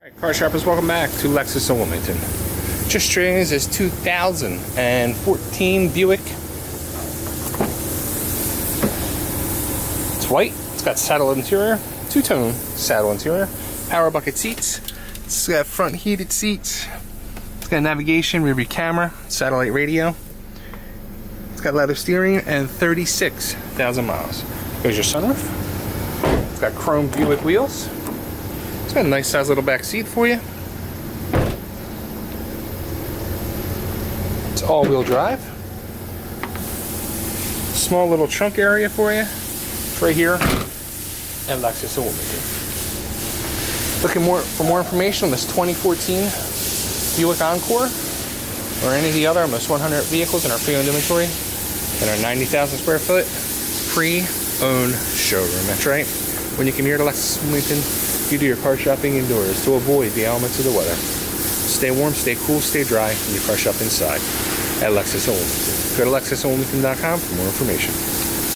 Alright, car shoppers, welcome back to Lexus in Wilmington. Just trading this 2014 Buick. It's white, it's got saddle interior, two-tone saddle interior, power bucket seats, it's got front heated seats, it's got navigation, rear view camera, satellite radio, it's got leather steering, and 36,000 miles. There's your sunroof. It's got chrome Buick wheels. It's got a nice size little back seat for you. It's all-wheel drive. Small little trunk area for you. It's right here at Lexus in Wilmington. Looking for more information on this 2014 Buick Encore or any of the other almost 100 vehicles in our pre-owned inventory in our 90,000 square foot pre-owned showroom. That's right. When you come here to Lexus in Wilmington, you do your car shopping indoors to avoid the elements of the weather. Stay warm, stay cool, stay dry, and you car shop inside at Lexus in Wilmington. Go to lexusinwilmington.com for more information.